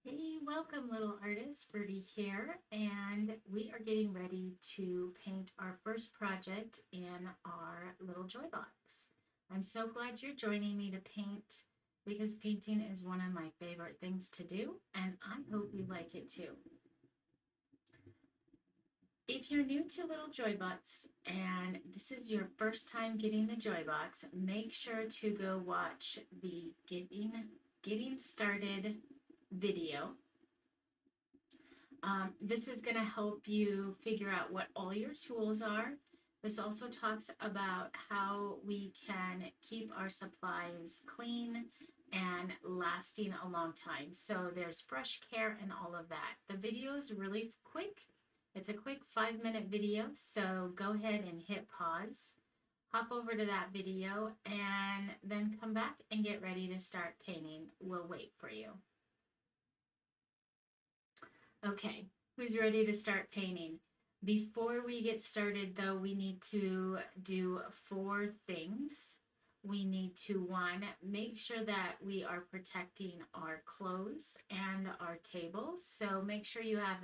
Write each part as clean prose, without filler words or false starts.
Hey, welcome little artist, Byrdie here, and we are getting ready to paint our first project in our little joy box. I'm so glad you're joining me to paint because painting is one of my favorite things to do, and I hope you like it too. If you're new to Little Joy Box and this is your first time getting the Joy Box, make sure to go watch the getting started video. This is going to help you figure out what all your tools are. This also talks about how we can keep our supplies clean and lasting a long time. So there's brush care and all of that. The video is really quick. It's a quick 5-minute video, so go ahead and hit pause. Hop over to that video and then come back and get ready to start painting. We'll wait for you. Okay, who's ready to start painting? Before we get started though, we need to do 4 things. We need to, 1, make sure that we are protecting our clothes and our tables. So make sure you have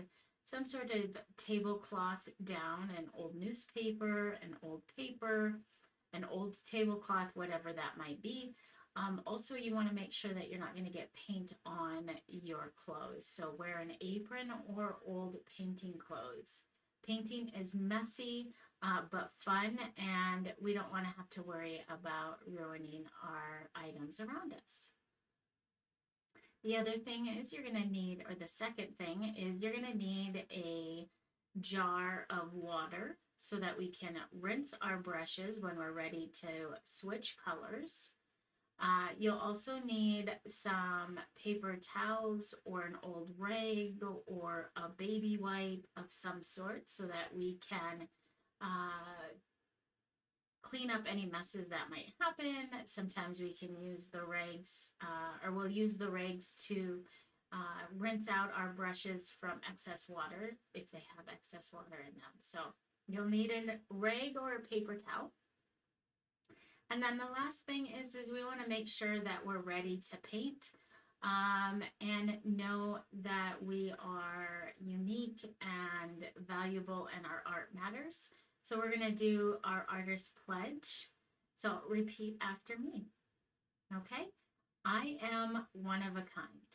some sort of tablecloth down, an old newspaper, an old paper, an old tablecloth, whatever that might be. Also, you want to make sure that you're not going to get paint on your clothes. So wear an apron or old painting clothes. Painting is messy, but fun, and we don't want to have to worry about ruining our items around us. The other thing is you're going to need, or the second thing is you're going to need a jar of water so that we can rinse our brushes when we're ready to switch colors. You'll also need some paper towels or an old rag or a baby wipe of some sort so that we can clean up any messes that might happen. Sometimes we can use the rags, or we'll use the rags to rinse out our brushes from excess water if they have excess water in them. So you'll need a rag or a paper towel. And then the last thing is we want to make sure that we're ready to paint and know that we are unique and valuable and our art matters. So we're going to do our artist pledge. So repeat after me. Okay? I am one of a kind.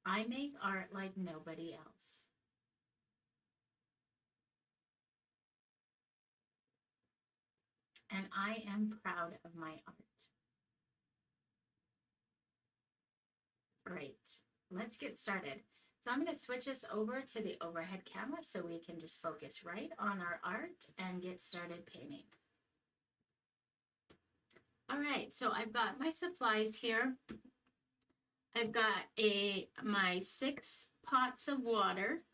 I make art like nobody else. And I am proud of my art. Great. Let's get started. So I'm going to switch us over to the overhead camera so we can just focus right on our art and get started painting. All right, so I've got my supplies here. I've got my 6 pots of water.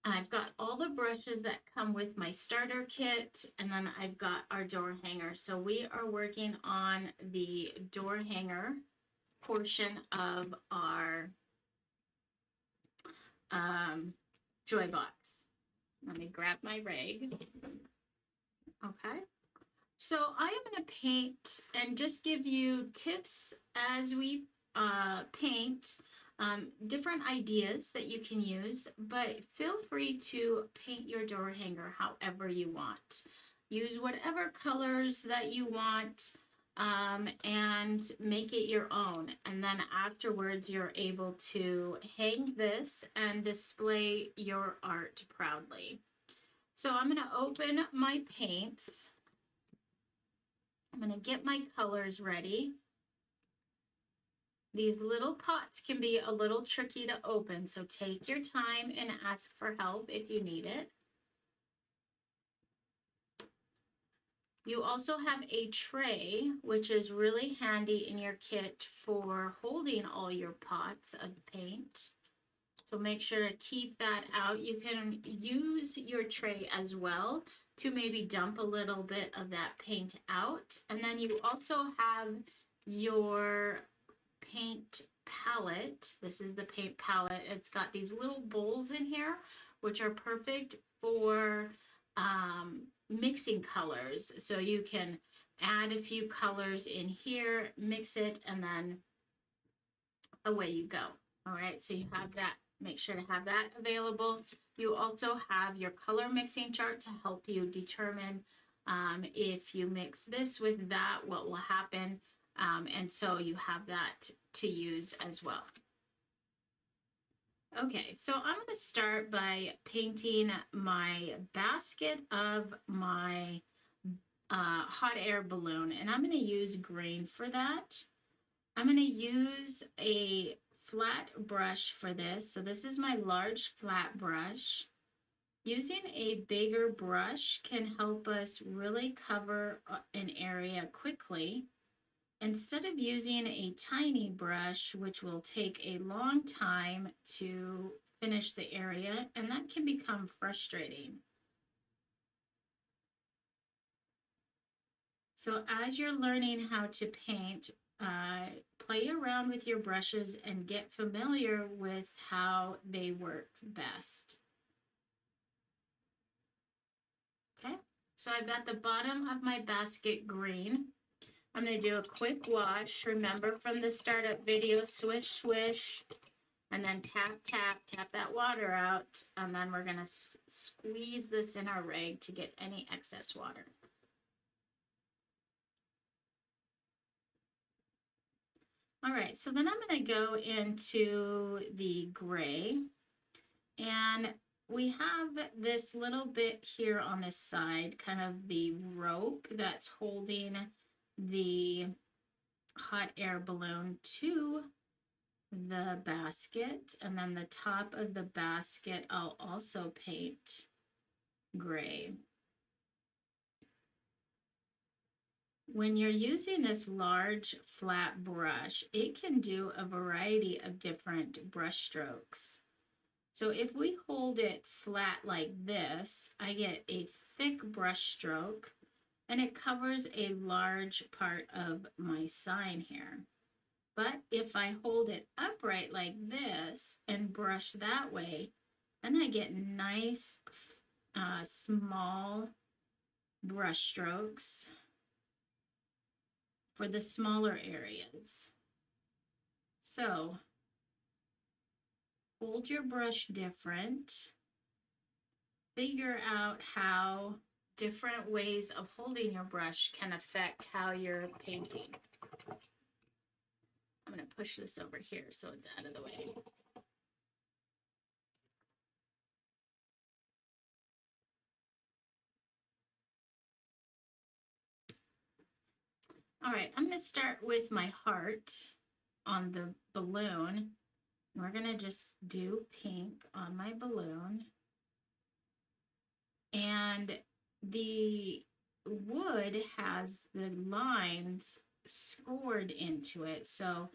I've got all the brushes that come with my starter kit, and then I've got our door hanger. So we are working on the door hanger portion of our joy box. Let me grab my rag. Okay. So I am going to paint and just give you tips as we paint. Different ideas that you can use, but feel free to paint your door hanger however you want. Use whatever colors that you want and make it your own. And then afterwards, you're able to hang this and display your art proudly. So I'm going to open my paints. I'm going to get my colors ready. These little pots can be a little tricky to open, so take your time and ask for help if you need it. You also have a tray, which is really handy in your kit for holding all your pots of paint. So make sure to keep that out. You can use your tray as well to maybe dump a little bit of that paint out. And then you also have your paint palette. This is the paint palette. It's got these little bowls in here, which are perfect for mixing colors. So you can add a few colors in here, mix it, and then away you go. All right, so you have that. Make sure to have that available. You also have your color mixing chart to help you determine if you mix this with that, what will happen. And so you have that to use as well. Okay, so I'm going to start by painting my basket of my hot air balloon, and I'm going to use green for that. I'm going to use a flat brush for this. So this is my large flat brush. Using a bigger brush can help us really cover an area quickly, instead of using a tiny brush, which will take a long time to finish the area, and that can become frustrating. So as you're learning how to paint, play around with your brushes and get familiar with how they work best. Okay, so I've got the bottom of my basket green. I'm going to do a quick wash. Remember from the startup video, swish, swish, and then tap, tap, tap that water out. And then we're going to squeeze this in our rag to get any excess water. All right, so then I'm going to go into the gray. And we have this little bit here on this side, kind of the rope that's holding the hot air balloon to the basket, and then the top of the basket I'll also paint gray. When you're using this large flat brush, it can do a variety of different brush strokes. So if we hold it flat like this, I get a thick brush stroke, and it covers a large part of my sign here. But if I hold it upright like this and brush that way, then I get nice small brush strokes for the smaller areas. So hold your brush different. Figure out how different ways of holding your brush can affect how you're painting. I'm going to push this over here so it's out of the way. All right, I'm going to start with my heart on the balloon. We're going to just do pink on my balloon. And the wood has the lines scored into it. So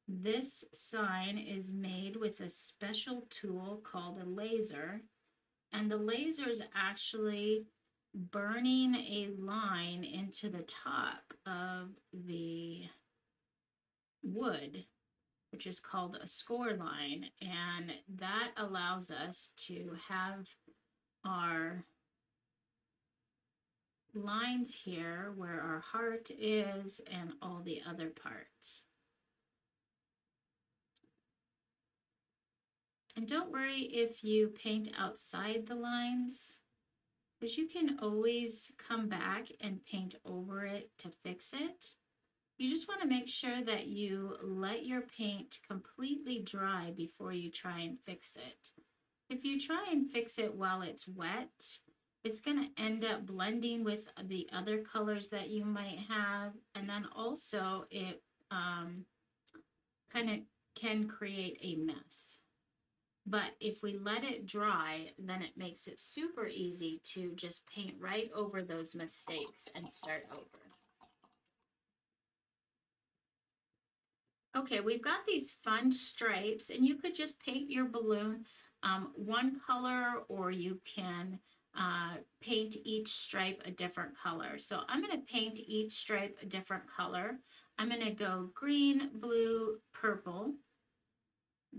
this sign is made with a special tool called a laser. And the laser is actually burning a line into the top of the wood, which is called a score line. And that allows us to have our lines here where our heart is and all the other parts. And don't worry if you paint outside the lines, because you can always come back and paint over it to fix it. You just want to make sure that you let your paint completely dry before you try and fix it. If you try and fix it while it's wet, it's going to end up blending with the other colors that you might have, and then also it kind of can create a mess. But if we let it dry, then it makes it super easy to just paint right over those mistakes and start over. Okay, we've got these fun stripes, and you could just paint your balloon one color, or you can paint each stripe a different color. So I'm going to paint each stripe a different color. I'm going to go green, blue, purple,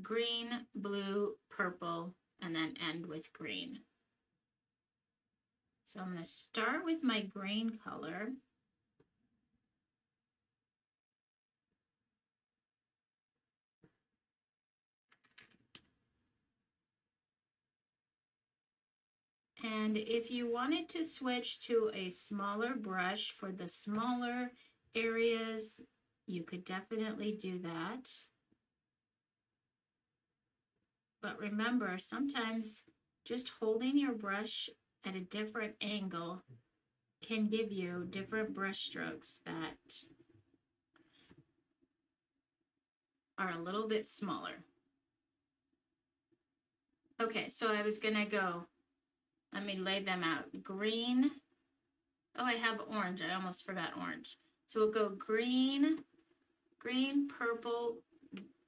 green, blue, purple, and then end with green. So I'm going to start with my green color. And if you wanted to switch to a smaller brush for the smaller areas, you could definitely do that. But remember, sometimes just holding your brush at a different angle can give you different brush strokes that are a little bit smaller. Okay, so I was gonna go, let me lay them out. Green, oh, I have orange, I almost forgot orange. So we'll go green, green, purple,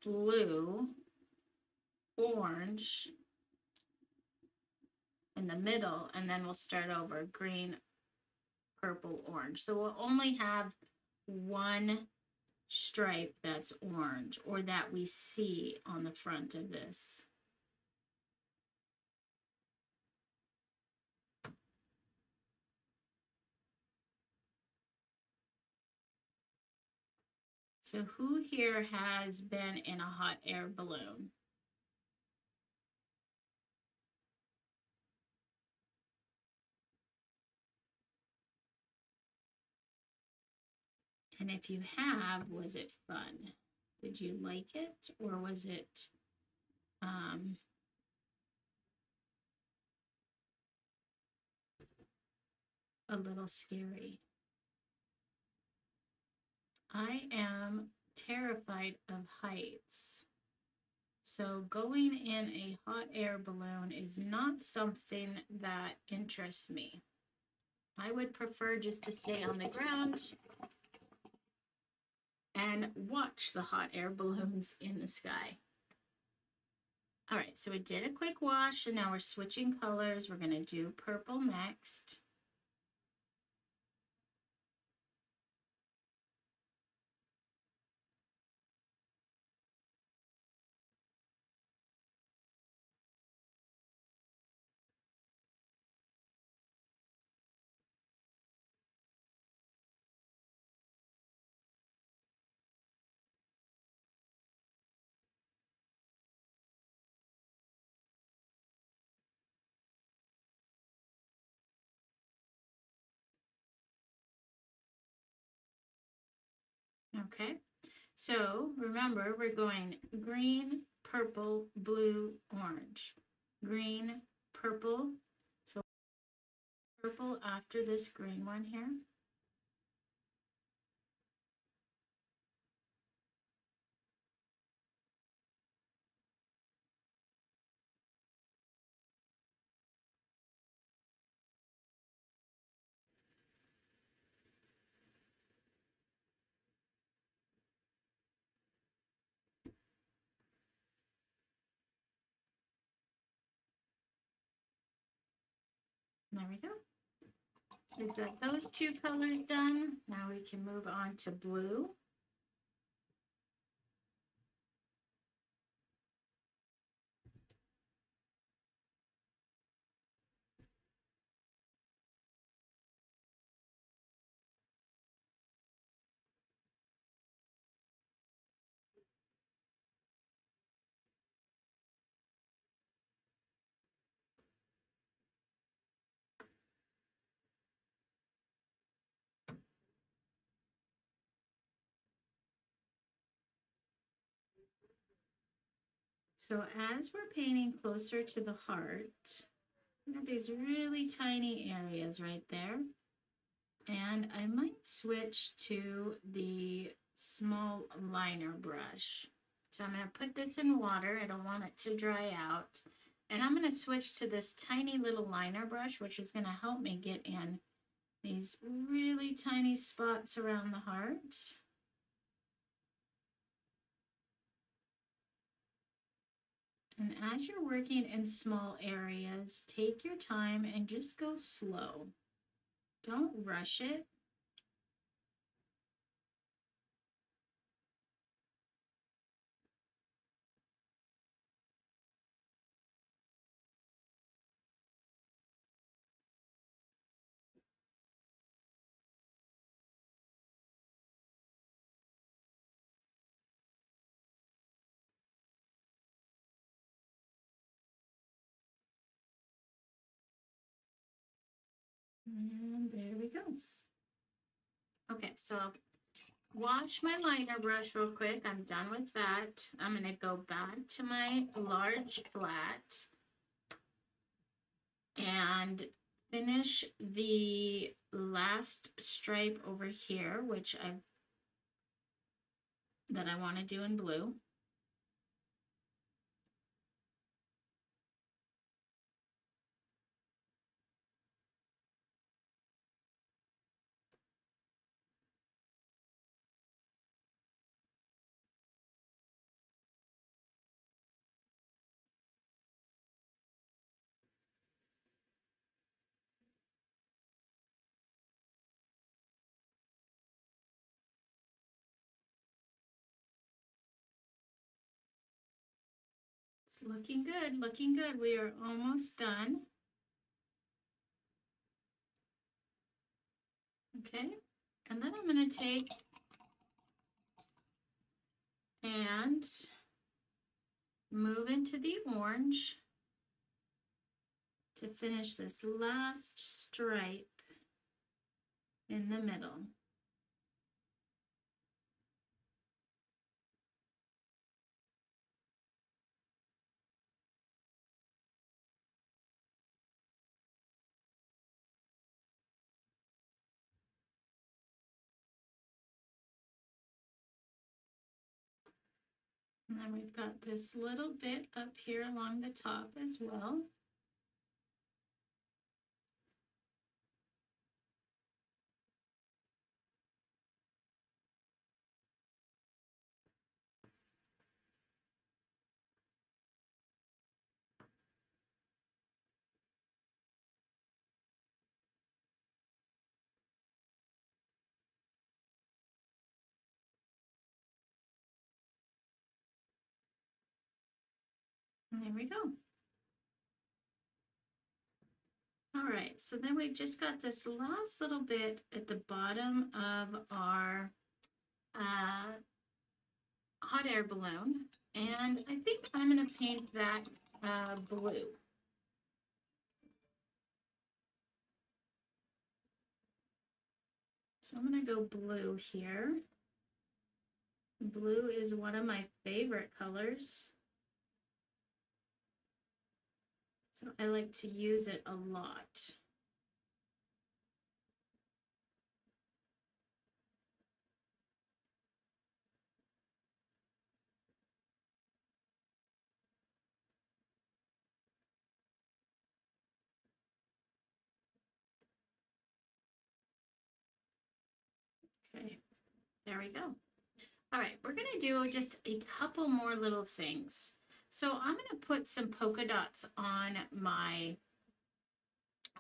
blue, orange in the middle, and then we'll start over, green, purple, orange. So we'll only have one stripe that's orange, or that we see on the front of this. So who here has been in a hot air balloon? And if you have, was it fun? Did you like it, or was it a little scary? I am terrified of heights. So going in a hot air balloon is not something that interests me. I would prefer just to stay on the ground and watch the hot air balloons in the sky. All right, so we did a quick wash, and now we're switching colors. We're gonna do purple next. Okay, so remember, we're going green, purple, blue, orange. Green, purple, so purple after this green one here. There we go. We've got those two colors done. Now we can move on to blue. So as we're painting closer to the heart, we have these really tiny areas right there. And I might switch to the small liner brush. So I'm going to put this in water. I don't want it to dry out. And I'm going to switch to this tiny little liner brush, which is going to help me get in these really tiny spots around the heart. And as you're working in small areas, take your time and just go slow. Don't rush it. And there we go. Okay, so I'll wash my liner brush real quick. I'm done with that. I'm going to go back to my large flat and finish the last stripe over here, that I want to do in blue. It's looking good, looking good. We are almost done. Okay, and then I'm going to take and move into the orange to finish this last stripe in the middle. And then we've got this little bit up here along the top as well. And there we go. All right, so then we've just got this last little bit at the bottom of our hot air balloon. And I think I'm going to paint that blue. So I'm going to go blue here. Blue is one of my favorite colors. So I like to use it a lot. Okay, there we go. All right, we're going to do just a couple more little things. So I'm going to put some polka dots on my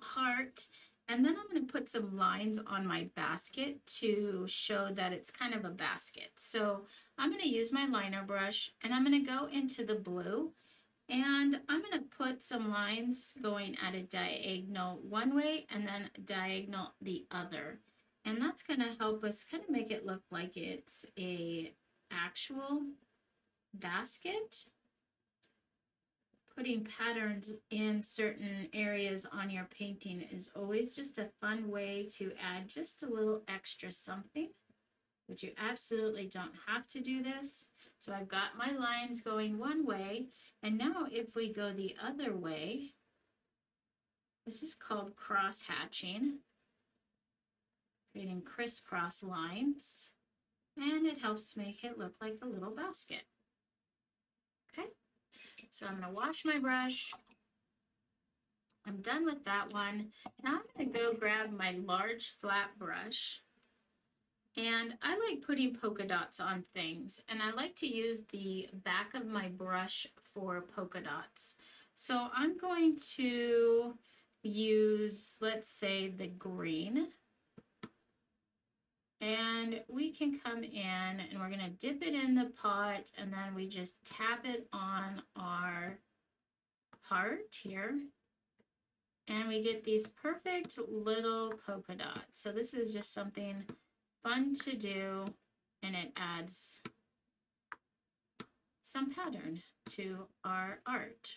heart, and then I'm going to put some lines on my basket to show that it's kind of a basket. So I'm going to use my liner brush, and I'm going to go into the blue, and I'm going to put some lines going at a diagonal one way and then diagonal the other. And that's going to help us kind of make it look like it's a actual basket. Putting patterns in certain areas on your painting is always just a fun way to add just a little extra something, but you absolutely don't have to do this. So I've got my lines going one way, and now if we go the other way, this is called cross hatching, creating crisscross lines, and it helps make it look like a little basket. Okay, so I'm going to wash my brush. I'm done with that one. Now I'm going to go grab my large flat brush. And I like putting polka dots on things, and I like to use the back of my brush for polka dots. So I'm going to use, let's say, the green. And we can come in and we're going to dip it in the pot, and then we just tap it on our heart here. And we get these perfect little polka dots. So this is just something fun to do, and it adds some pattern to our art.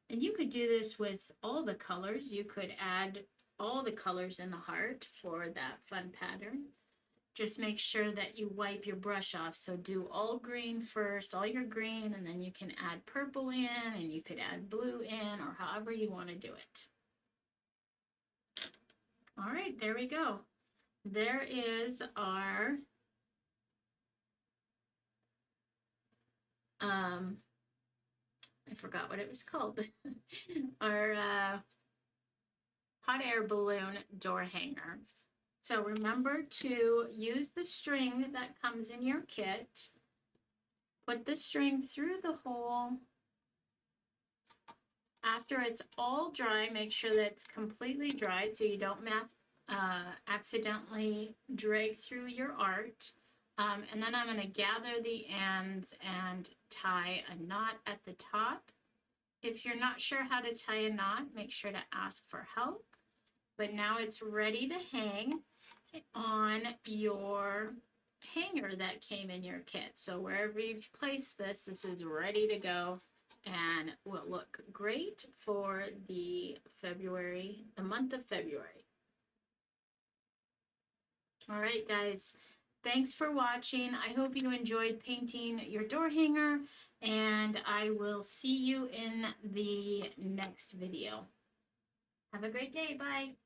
And you could do this with all the colors. You could add all the colors in the heart for that fun pattern. Just make sure that you wipe your brush off. So do all green first, all your green, and then you can add purple in, and you could add blue in, or however you want to do it. All right, there we go. There is our I forgot what it was called. Our hot air balloon door hanger. So remember to use the string that comes in your kit. Put the string through the hole. After it's all dry, make sure that it's completely dry so you don't accidentally drag through your art. And then I'm going to gather the ends and tie a knot at the top. If you're not sure how to tie a knot, make sure to ask for help. But now it's ready to hang on your hanger that came in your kit. So wherever you've placed this, this is ready to go and will look great for the month of February. All right, guys. Thanks for watching. I hope you enjoyed painting your door hanger, and I will see you in the next video. Have a great day. Bye.